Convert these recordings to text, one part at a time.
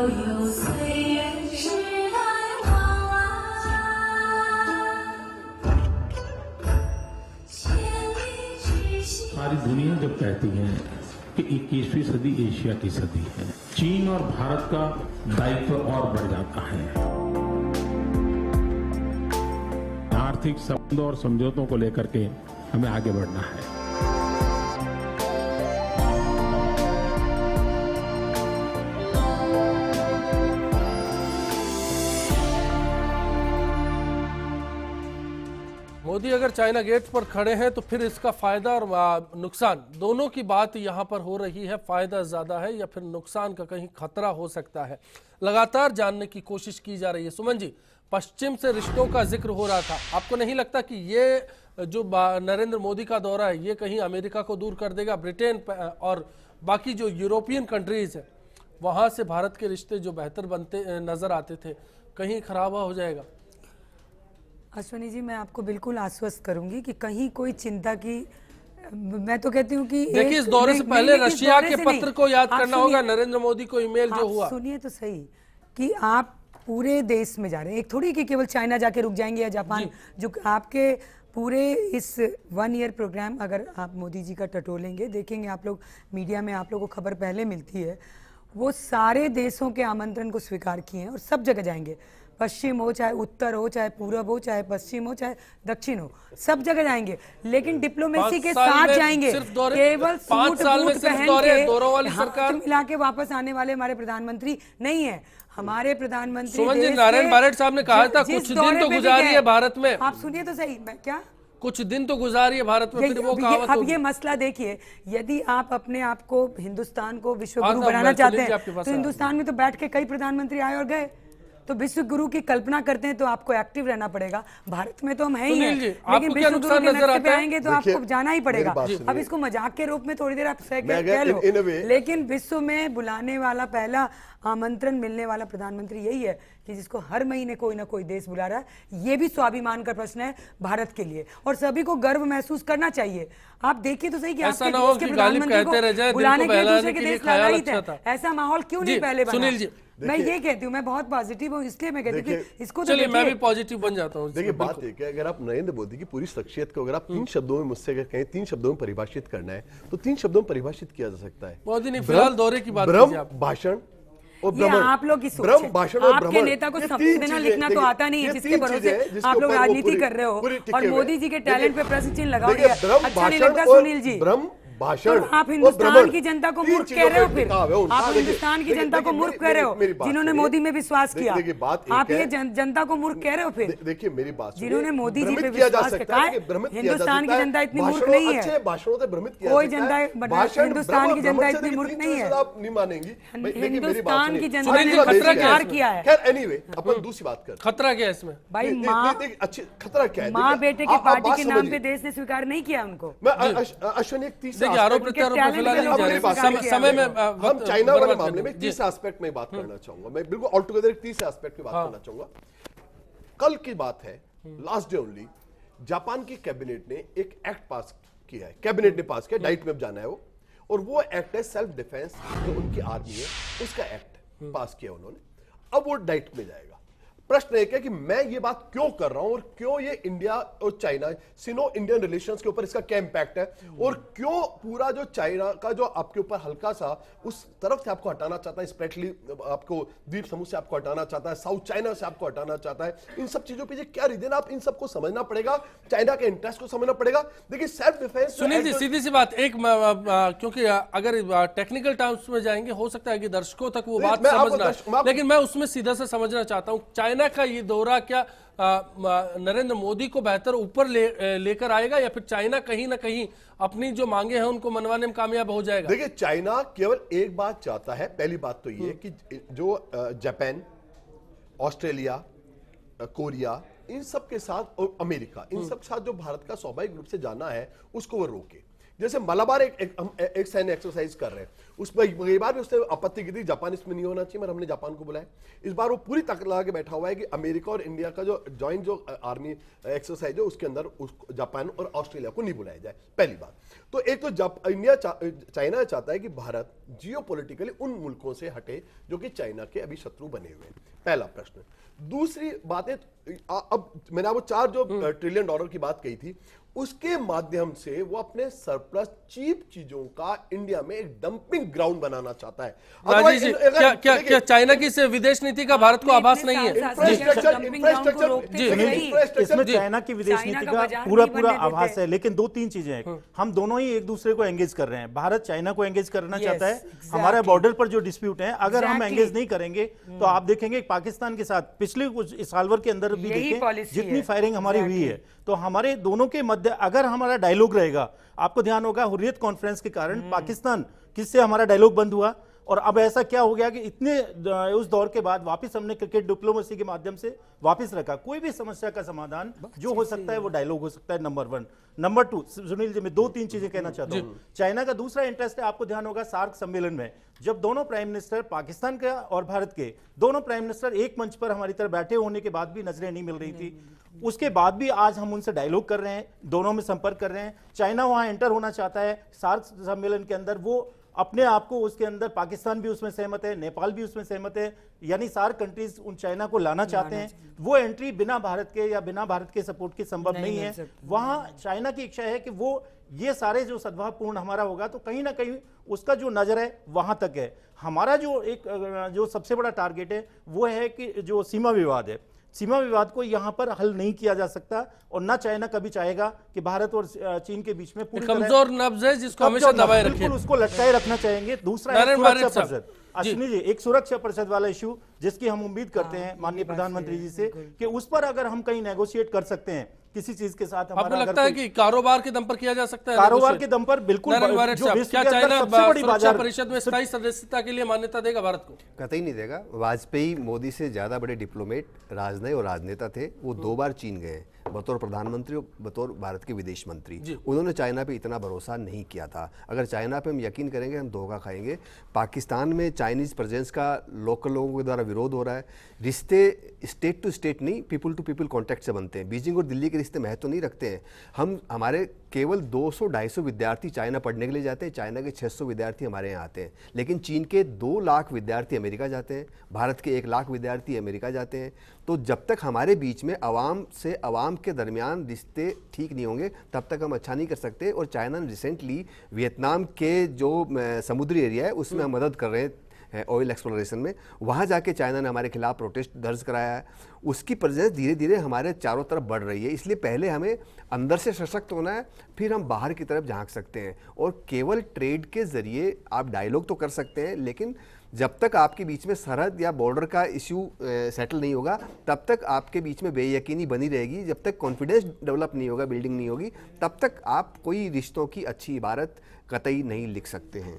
有岁月时来往啊，千里之行。 सारी दुनिया जब कहती है कि 21वीं सदी एशिया की सदी है, चीन और भारत का दायित्व और बढ़ जाता है। आर्थिक संबंधों और समझौतों को लेकर के हमें आगे बढ़ना है। मोदी अगर चाइना गेट पर खड़े हैं तो फिर इसका फायदा और नुकसान दोनों की बात यहां पर हो रही है। फायदा ज्यादा है या फिर नुकसान का कहीं खतरा हो सकता है, लगातार जानने की कोशिश की जा रही है। सुमन जी, पश्चिम से रिश्तों का जिक्र हो रहा था, आपको नहीं लगता कि ये जो नरेंद्र मोदी का दौरा है ये कहीं अमेरिका को दूर कर देगा? ब्रिटेन और बाकी जो यूरोपियन कंट्रीज है वहां से भारत के रिश्ते जो बेहतर बनते नजर आते थे कहीं खराब हो जाएगा? अश्वनी जी, मैं आपको बिल्कुल आश्वस्त करूंगी कि कहीं कोई चिंता की, मैं तो कहती हूँ कि देखिए, इस दौरे से पहले रशिया के पत्र को याद करना होगा, नरेंद्र मोदी को ईमेल जो हुआ। सुनिए तो सही कि आप पूरे देश में जा रहे हैं, एक थोड़ी कि केवल चाइना जाके रुक जाएंगे या जापान, जो आपके पूरे इस 1 ईयर प्रोग्राम अगर आप मोदी जी का टटोलेंगे, देखेंगे आप लोग मीडिया में, आप लोगों को खबर पहले मिलती है, वो सारे देशों के आमंत्रण को स्वीकार किए हैं और सब जगह जाएंगे। पश्चिम हो, चाहे उत्तर हो, चाहे पूरब हो, चाहे पश्चिम हो, चाहे दक्षिण हो, सब जगह जाएंगे, लेकिन डिप्लोमेसी के साथ जाएंगे। केवल सूट बूट पहन के हाथ मिला के वापस आने वाले हमारे प्रधानमंत्री नहीं है। हमारे प्रधानमंत्री नारायण भारत साहब ने कहा था कुछ दिन तो गुजारिए भारत में। आप सुनिए तो सही, मैं क्या कुछ दिन तो गुजारिए भारत में, फिर वो कहावत अब ये मसला देखिए, यदि आप अपने आप को हिंदुस्तान को विश्व गुरु बनाना चाहते हैं तो हिंदुस्तान में तो बैठ के कई प्रधानमंत्री आए और गए, तो विश्व गुरु की कल्पना करते हैं तो आपको एक्टिव रहना पड़ेगा। भारत में तो हम है ही हैं, लेकिन विश्व गुरु के नक्शे पे आएंगे तो आपको जाना ही पड़ेगा। अब इसको मजाक के रूप में थोड़ी देर आप कह लो, लेकिन विश्व में बुलाने वाला, पहला आमंत्रण मिलने वाला प्रधानमंत्री यही है कि जिसको हर महीने कोई ना कोई देश बुला रहा है। ये भी स्वाभिमान का प्रश्न है भारत के लिए और सभी को गर्व महसूस करना चाहिए। आप देखिए तो सही कि आपके देश के प्रधानमंत्री को बुलाने के लिए दूसरे के देश लगा ही था, ऐसा माहौल क्यों नहीं पहले बना? सुनील जी, मैं ये कहती हूँ, मैं बहुत पॉजिटिव हूँ, इसलिए मैं कहती हूँ कि इसको तो चलिए मैं भी पॉजिटिव बन जाता हूँ। देखिए, बात है कि अगर आप नरेंद्र मोदी की पूरी शख्सियत को अगर आप 3 शब्दों में मुझसे अगर कहें, 3 शब्दों में परिभाषित करना है तो 3 शब्दों में परिभाषित किया जा सकता है। मोदी ने फिलहाल दौरे की बात ब्रह्म भाषण और भ्रमण। आप लोग की सोच ब्रह्म है, भाषण और आपके नेता को संविधान लिखना तो आता नहीं है, जिसके भरोसे आप लोग राजनीति कर रहे हो और मोदी जी के टैलेंट पे प्रश्न चिन्ह लगा दिया। अच्छा नहीं लगता सुनील जी? भाषण, आप हिंदुस्तान की जनता को मूर्ख कह रहे हो, फिर आप हिंदुस्तान की जनता को मूर्ख कह रहे हो जिन्होंने मोदी में विश्वास किया। आप ये जनता को मूर्ख कह रहे हो, फिर देखिए मेरी बात, जिन्होंने मोदी जी पे विश्वास किया। हिंदुस्तान की जनता इतनी मूर्ख नहीं है, कोई जनता, हिंदुस्तान की जनता इतनी मूर्ख नहीं है। आप नहीं मानेंगी, हिंदुस्तान की जनता ने खतरा क्या किया है? खैर एनीवे, अपन दूसरी बात कर, खतरा क्या है इसमें? भाई अच्छी खतरा क्या है? माँ बेटे की पार्टी के नाम पे देश ने स्वीकार नहीं किया उनको। मैं अश्विनी एक तीसरा आरोप प्रत्यारोप में फिलहाल नहीं जा रहे, समय में हम चाइना वाले मामले में तीसरा एस्पेक्ट में बात करना चाहूंगा। मैं बिल्कुल ऑल टुगेदर एक तीसरे एस्पेक्ट में बात करना चाहूंगा। कल की बात है, लास्ट डे ओनली, जापान की कैबिनेट ने एक एक्ट पास किया है, कैबिनेट ने पास किया, डाइट में जाना है वो, और वो एक्ट है सेल्फ डिफेंस, जो उनकी आर्मी है उसका एक्ट पास किया उन्होंने। अब वो डाइट में जाएगा। प्रश्न एक है कि मैं ये बात क्यों कर रहा हूं और क्यों ये इंडिया और चाइना, सिनो इंडियन रिलेशंस के ऊपर इसका क्या इंपैक्ट है, और क्यों पूरा जो चाइना का जो आपके ऊपर हल्का सा उस तरफ से आपको हटाना चाहता है, स्पेशली आपको द्वीप समूह से आपको हटाना चाहता है, साउथ चाइना से आपको हटाना चाहता है, इन सब चीजों पे क्या रीजन, आप इन सबको समझना पड़ेगा, चाइना के इंटरेस्ट को समझना पड़ेगा। देखिए सेल्फ डिफेंस, सुनील जी सीधी सी बात, एक क्योंकि अगर टेक्निकल टर्म्स में जाएंगे हो सकता है कि दर्शकों तक वो बात समझना, लेकिन मैं उसमें सीधा से समझना चाहता हूं, चाइना का ये दौरा क्या नरेंद्र मोदी को बेहतर ऊपर लेकर आएगा या फिर चाइना कहीं ना कहीं अपनी जो मांगे हैं उनको मनवाने में कामयाब हो जाएगा? देखिए, चाइना केवल एक बात चाहता है। पहली बात तो ये कि जो जापान, ऑस्ट्रेलिया, कोरिया, इन सब के साथ, और अमेरिका, इन सब के साथ जो भारत का स्वाभाविक रूप से जाना है उसको वो रोके, जैसे मलाबार एक सैन्य एक्सरसाइज कर रहे हैं, उसमें कई बार भी उसने आपत्ति की थी जापान इसमें नहीं होना चाहिए, मगर हमने जापान को बुलाया। इस बार वो पूरी ताकत लगा के बैठा हुआ है कि अमेरिका और इंडिया का जो जॉइंट जो आर्मी एक्सरसाइज है उसके अंदर जापान और ऑस्ट्रेलिया को नहीं बुलाया जाए, पहली बात। तो एक तो इंडिया चाइना चाहता है कि भारत जियोपॉलिटिकली उन मुल्कों से हटे जो कि चाइना के अभी शत्रु बने हुए हैं, पहला प्रश्न। दूसरी बात है, अब मैंने आपको 4 जो ट्रिलियन डॉलर की बात कही थी, उसके माध्यम से वो अपने सरप्लस चीप चीजों का इंडिया में एक डंपिंग ग्राउंड बनाना चाहता है। राजीव जी, क्या चाइना की इस विदेश नीति का भारत को आभास नहीं है? इसमें चाइना की विदेश नीति का पूरा आभास है, लेकिन 2-3 चीजें हैं। हम दोनों ही एक दूसरे को एंगेज कर रहे हैं। भारत चाइना को एंगेज करना चाहता है, हमारा बॉर्डर पर जो डिस्प्यूट है, अगर हम एंगेज नहीं करेंगे तो आप देखेंगे पाकिस्तान के साथ पिछले कुछ साल भर के अंदर भी देखें जितनी फायरिंग हमारी हुई है, तो हमारे दोनों के मध्य अगर हमारा डायलॉग रहेगा, आपको ध्यान होगा हुर्रियत कॉन्फ्रेंस के कारण पाकिस्तान किससे हमारा डायलॉग बंद हुआ, और अब ऐसा क्या हो गया कि इतने उस दौर के बाद वापस हमने क्रिकेट डिप्लोमेसी के माध्यम से वापस रखा। कोई भी समस्या का समाधान जो हो सकता है वो डायलॉग हो सकता है, नंबर 1। नंबर 2, सुनील जी, मैं 2-3 चीजें कहना चाहता हूं। चाइना का दूसरा इंटरेस्ट है, आपको ध्यान होगा सार्क सम्मेलन में जब दोनों प्राइम मिनिस्टर पाकिस्तान का और भारत के दोनों प्राइम मिनिस्टर एक मंच पर हमारी तरफ बैठे होने के बाद भी नजरें नहीं मिल रही थी, उसके बाद भी आज हम उनसे डायलॉग कर रहे हैं, दोनों में संपर्क कर रहे हैं। चाइना वहां एंटर होना चाहता है सार्क सम्मेलन के अंदर, वो अपने आप को उसके अंदर, पाकिस्तान भी उसमें सहमत है, नेपाल भी उसमें सहमत है, यानी सार्क कंट्रीज उन चाइना को लाना चाहते हैं। वो एंट्री बिना भारत के या बिना भारत के सपोर्ट के संभव नहीं है। वहां चाइना की इच्छा है कि वो ये सारे जो सद्भावपूर्ण हमारा होगा तो कहीं ना कहीं उसका जो नजर है वहां तक है। हमारा जो सबसे बड़ा टारगेट है वो है कि जो सीमा विवाद है, सीमा विवाद को यहां पर हल नहीं किया जा सकता, और ना चाइना कभी चाहेगा कि भारत और चीन के बीच में पूरी कमजोर नब्ज है जिसको हमेशा दबाए रखें, उसको लटकाए रखना चाहेंगे। दूसरा अश्विनी जी, एक सुरक्षा परिषद वाला इशू जिसकी हम उम्मीद करते हैं माननीय प्रधानमंत्री जी से कि उस पर अगर हम कहीं नेगोशिएट कर सकते हैं किसी चीज के साथ, आपको लगता है कि कारोबार के दम पर किया जा सकता है? कारोबार के दम पर बिल्कुल। क्या चाइना सुरक्षा परिषद में स्थायी सदस्यता के लिए मान्यता देगा भारत को? कतई नहीं देगा। वाजपेयी मोदी से ज्यादा बड़े डिप्लोमेट, राजनयिक और राजनेता थे। वो 2 बार चीन गए बतौर प्रधानमंत्री और बतौर भारत के विदेश मंत्री। उन्होंने चाइना पे इतना भरोसा नहीं किया था। अगर चाइना पे हम यकीन करेंगे हम धोखा खाएंगे। पाकिस्तान में चाइनीज प्रेजेंस का लोकल लोगों के द्वारा विरोध हो रहा है। रिश्ते स्टेट टू स्टेट नहीं, पीपल टू पीपल कॉन्टैक्ट से बनते हैं। बीजिंग और दिल्ली के रिश्ते महत्व नहीं रखते हैं। हमारे केवल 200-250 विद्यार्थी चाइना पढ़ने के लिए जाते हैं, चाइना के 600 विद्यार्थी हमारे यहाँ आते हैं। लेकिन चीन के 2 लाख विद्यार्थी अमेरिका जाते हैं, भारत के 1 लाख विद्यार्थी अमेरिका जाते हैं। तो जब तक हमारे बीच में अवाम से अवाम के दरमियान रिश्ते ठीक नहीं होंगे तब तक हम अच्छा नहीं कर सकते। और चाइना ने रिसेंटली वियतनाम के जो समुद्री एरिया है उसमें हम मदद कर रहे हैं ऑयल एक्सप्लोरेशन में, वहाँ जाके चाइना ने हमारे खिलाफ प्रोटेस्ट दर्ज कराया है। उसकी प्रेजेंस धीरे धीरे हमारे चारों तरफ बढ़ रही है। इसलिए पहले हमें अंदर से सशक्त होना है, फिर हम बाहर की तरफ झांक सकते हैं। और केवल ट्रेड के जरिए आप डायलॉग तो कर सकते हैं, लेकिन जब तक आपके बीच में सरहद या बॉर्डर का इश्यू सेटल नहीं होगा तब तक आपके बीच में बेयकीनी बनी रहेगी। जब तक कॉन्फिडेंस डेवलप नहीं होगा, बिल्डिंग नहीं होगी, तब तक आप कोई रिश्तों की अच्छी इबारत कतई नहीं लिख सकते हैं।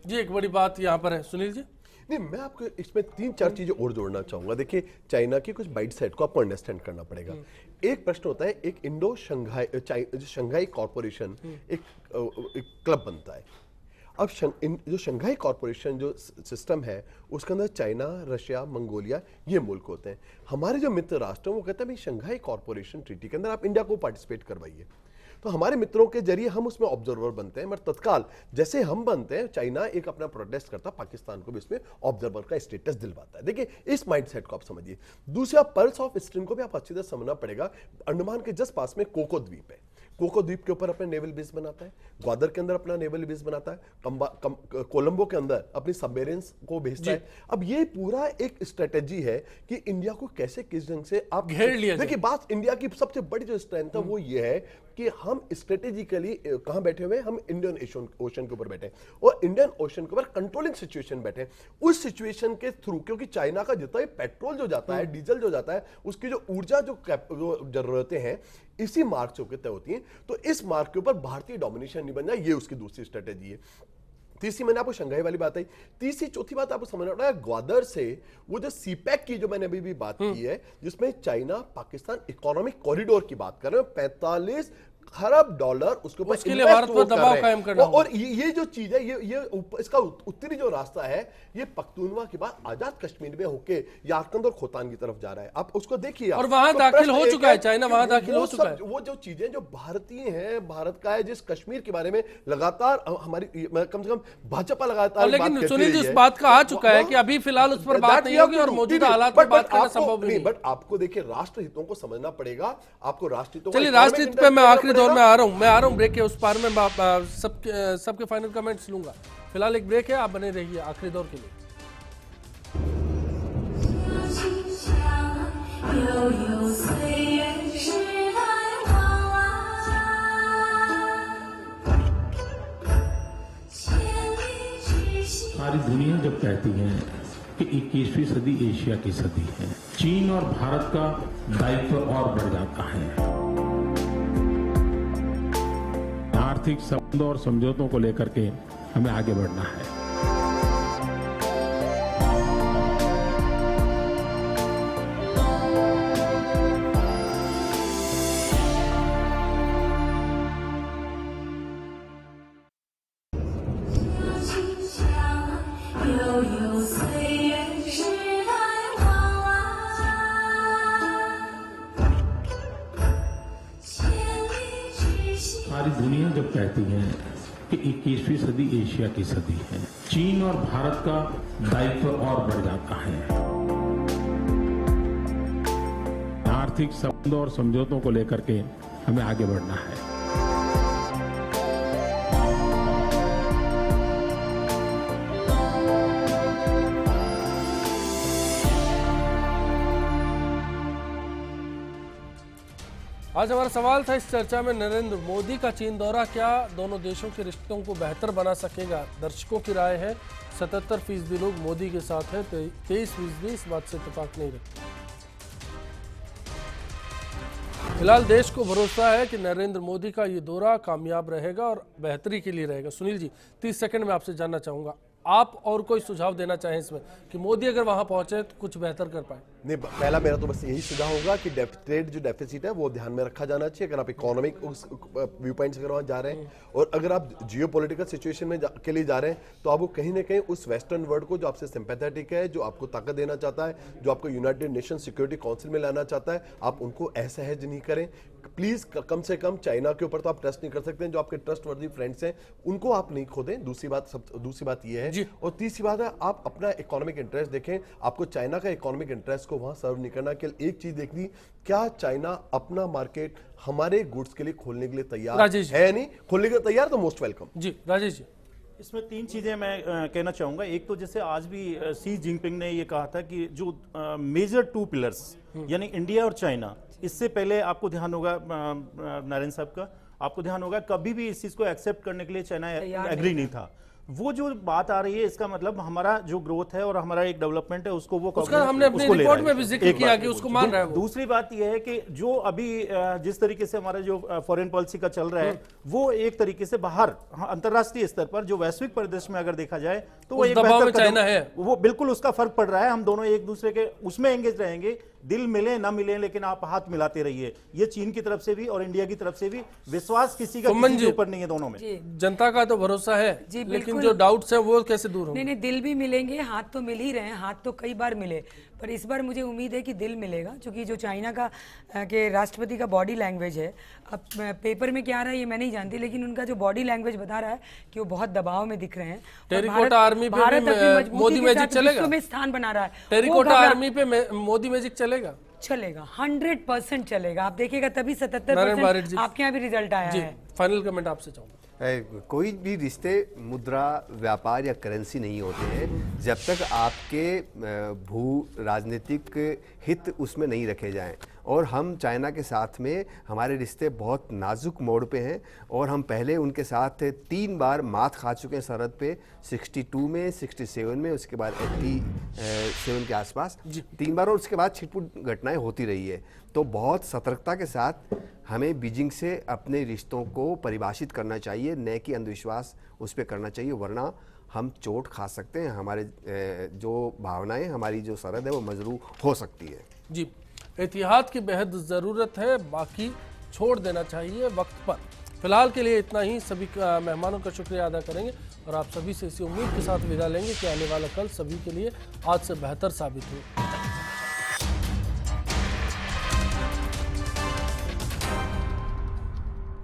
जी, एक बड़ी बात यहाँ पर है सुनील जी। नहीं, मैं आपको इसमें 3-4 चीजें और जोड़ना चाहूंगा। देखिए, चाइना की कुछ बाइट साइड को आपको अंडरस्टैंड करना पड़ेगा। एक प्रश्न होता है, एक इंडो शंघाई कॉर्पोरेशन एक क्लब बनता है। अब जो शंघाई कॉर्पोरेशन जो सिस्टम है उसके अंदर चाइना, रशिया, मंगोलिया ये मुल्क होते हैं। हमारे जो मित्र राष्ट्र हैं वो कहते हैं भाई शंघाई कॉर्पोरेशन ट्रीटी के अंदर आप इंडिया को पार्टिसिपेट करवाइए। तो हमारे मित्रों के जरिए हम उसमें ऑब्जर्वर बनते हैं, मगर तत्काल जैसे हम बनते हैं चाइना एक अपना प्रोटेस्ट करता, पाकिस्तान को भी इसमें ऑब्जर्वर का स्टेटस दिलवाता है। देखिए, इस माइंडसेट को आप समझिए। दूसरा, पर्ल्स ऑफ स्ट्रीम को भी आप अच्छी तरह समझना पड़ेगा। अंडमान के जस्ट पास में कोको द्वीप है। कोको द्वीप के ऊपर अपने नेवल बेस बनाता है, ग्वादर के अंदर अपना नेवल बेस बनाता है, कोलंबो के अंदर अपनी सबमेरिन्स को भेजता है। अब ये पूरा एक स्ट्रेटेजी है कि इंडिया को कैसे किस ढंग से आप घेर लिया। देखिए, बात इंडिया की सबसे बड़ी जो स्ट्रेंथ है वो ये है कि हम स्ट्रेटेजिकली कहां बैठे हुए हैं, हम इंडियन ओशन के ऊपर बैठे और इंडियन ओशन के ऊपर कंट्रोलिंग सिचुएशन बैठे। उस सिचुएशन के थ्रू, क्योंकि चाइना का जितना भी पेट्रोल जो जाता है, डीजल जो जाता है, उसकी जो ऊर्जा जो जरूरतें हैं इसी मार्ग से होकर तय होती हैं। तो इस मार्ग के ऊपर भारतीय डोमिनेशन नहीं बन जाए, ये उसकी दूसरी स्ट्रेटेजी है। तीसरी, मैंने आपको शंघाई वाली बात आई। तीसरी चौथी बात आपको समझना पड़ा है, ग्वादर से वो जो सीपैक की जो मैंने अभी भी बात की है, जिसमें चाइना पाकिस्तान इकोनॉमिक कॉरिडोर की बात कर रहे हैं, 45 खरब डॉलर उसके ऊपर उसके लिए भारत पर दबाव कायम करना होगा। और ये जो चीज है ये इसका उत्तरी जो रास्ता है ये पख्तूनवा के बाद आजाद कश्मीर में होके यारकंद और खोतान की तरफ जा रहा है। आप उसको देखिए, और वहां दाखिल हो चुका है, चाइना वहां दाखिल हो चुका है। वो जो चीजें जो भारतीय हैं, भारत का है, जिस कश्मीर के बारे में लगातार हमारी कम से कम भाजपा लगातार, लेकिन सुनील जी उस बात का आ चुका है कि अभी फिलहाल उस पर बात नहीं होगी और मौजूदा हालात में बात करना संभव नहीं। बट आपको देखिए राष्ट्र हितों को समझना पड़ेगा, आपको राष्ट्र हितों। चलिए राष्ट्र हित पे मैं आखिरी दौर में आ रहा हूं ब्रेक के उस पार में सबके फाइनल कमेंट्स लूंगा। फिलहाल एक ब्रेक है, आप बने रहिए आखिरी दौर के लिए। 悠悠岁月时代往千里之行。 सारी दुनिया जब कहती है कि 21वीं सदी एशिया की सदी है, चीन और भारत का दायित्व और बढ़ जाता है। आर्थिक संबंधों और समझौतों को लेकर के हमें आगे बढ़ना है। सारी दुनिया जब कहती है कि 21वीं सदी एशिया की सदी है, चीन और भारत का दायित्व और बढ़ जाता है। आर्थिक संबंधों और समझौतों को लेकर के हमें आगे बढ़ना है। आज हमारा सवाल था इस चर्चा में, नरेंद्र मोदी का चीन दौरा क्या दोनों देशों के रिश्तों को बेहतर बना सकेगा? दर्शकों की राय है 77% लोग मोदी के साथ है, 23% इस बात से इत्तेफाक नहीं रखते। फिलहाल देश को भरोसा है कि नरेंद्र मोदी का ये दौरा कामयाब रहेगा और बेहतरी के लिए रहेगा। सुनील जी 30 सेकंड में आपसे जानना चाहूंगा, आप और कोई सुझाव देना चाहें इसमें कि मोदी अगर वहां पहुंचे तो कुछ बेहतर कर पाए? नहीं, पहला मेरा तो बस यही सुझाव होगा कि ट्रेड जो डेफिसिट है वो ध्यान में रखा जाना चाहिए। अगर आप इकोनॉमिक व्यू पॉइंट से अगर वहां जा रहे हैं और अगर आप जियो पॉलिटिकल सिचुएशन में के लिए जा रहे हैं तो आपको कहीं ना कहीं उस वेस्टर्न वर्ल्ड को जो आपसे सिंपैथेटिक है, जो आपको ताकत देना चाहता है, जो आपको यूनाइटेड नेशन सिक्योरिटी काउंसिल में लाना चाहता है, आप उनको असहज नहीं करें। प्लीज कम से कम चाइना के ऊपर तो आप ट्रस्ट नहीं कर सकते हैं, जो आपके ट्रस्ट वर्दी फ्रेंड्स हैं उनको आप नहीं खो दें। दूसरी बात ये है, और तीसरी बात है आप अपना इकोनॉमिक इंटरेस्ट देखें। आपको चाइना का इकोनॉमिक इंटरेस्ट को वहां सर्व नहीं करना। केवल एक चीज देखनी, क्या चाइना अपना मार्केट हमारे गुड्स के लिए खोलने के लिए तैयार है? नहीं खोलने के लिए तैयार तो मोस्ट वेलकम। जी राजेश जी, इसमें 3 चीजें मैं कहना चाहूंगा। एक तो जैसे आज भी शी जिनपिंग ने ये कहा था कि जो मेजर 2 पिलर्स यानी इंडिया और चाइना, इससे पहले आपको ध्यान होगा नारायण साहब का, आपको ध्यान होगा कभी भी इस चीज को एक्सेप्ट करने के लिए चाइना एग्री नहीं था। वो जो बात आ रही है इसका मतलब हमारा जो ग्रोथ है और हमारा एक डेवलपमेंट है उसको वो उसका हमने अपनी रिपोर्ट में भी जिक्र किया कि उसको मान रहा है। दूसरी बात यह है कि जो अभी जिस तरीके से हमारा जो फॉरेन पॉलिसी का चल रहा है वो एक तरीके से बाहर अंतरराष्ट्रीय स्तर पर जो वैश्विक परिदृश्य में अगर देखा जाए तो वो एक बेहतर चाइना है, वो बिल्कुल उसका फर्क पड़ रहा है। हम दोनों एक दूसरे के उसमें एंगेज रहेंगे, दिल मिले ना मिले लेकिन आप हाथ मिलाते रहिए। ये चीन की तरफ से भी और इंडिया की तरफ से भी विश्वास किसी का किसी के ऊपर नहीं है, दोनों में जनता का तो भरोसा है, लेकिन जो डाउट्स है वो कैसे दूर होंगे? नहीं, दिल भी मिलेंगे, हाथ तो मिल ही रहे हैं, हाथ तो कई बार मिले, पर इस बार मुझे उम्मीद है कि दिल मिलेगा, क्योंकि जो चाइना का के राष्ट्रपति का बॉडी लैंग्वेज है, अब पेपर में क्या आ रहा है ये मैं नहीं जानती, लेकिन उनका जो बॉडी लैंग्वेज बता रहा है कि वो बहुत दबाव में दिख रहे हैं। टेरिकोटा आर्मी पे मोदी मैजिक चलेगा, में स्थान बना रहा है। टेरिकोटा आर्मी पे मोदी मैजिक चलेगा, 100% चलेगा। आप देखिएगा तभी 77% आपके यहाँ भी रिजल्ट आया है। फाइनल कमेंट आपसे चाहूंगा। कोई भी रिश्ते मुद्रा, व्यापार या करेंसी नहीं होते हैं जब तक आपके भू राजनीतिक हित उसमें नहीं रखे जाएं। और हम चाइना के साथ में हमारे रिश्ते बहुत नाजुक मोड़ पे हैं और हम पहले उनके साथ 3 बार मात खा चुके हैं सरहद पे, 62 में, 67 में, उसके बाद 87 के आसपास 3 बार, और उसके बाद छिटपुट घटनाएं होती रही है। तो बहुत सतर्कता के साथ हमें बीजिंग से अपने रिश्तों को परिभाषित करना चाहिए, न कि अंधविश्वास उस पर करना चाहिए, वरना हम चोट खा सकते हैं। हमारे जो भावनाएं, हमारी जो सरहद है वो मजरूह हो सकती है। जी, एहतियात की बेहद ज़रूरत है। बाकी छोड़ देना चाहिए वक्त पर। फिलहाल के लिए इतना ही। सभी मेहमानों का शुक्रिया अदा करेंगे और आप सभी से इसी उम्मीद के साथ विदा लेंगे कि आने वाला कल सभी के लिए आज से बेहतर साबित हो।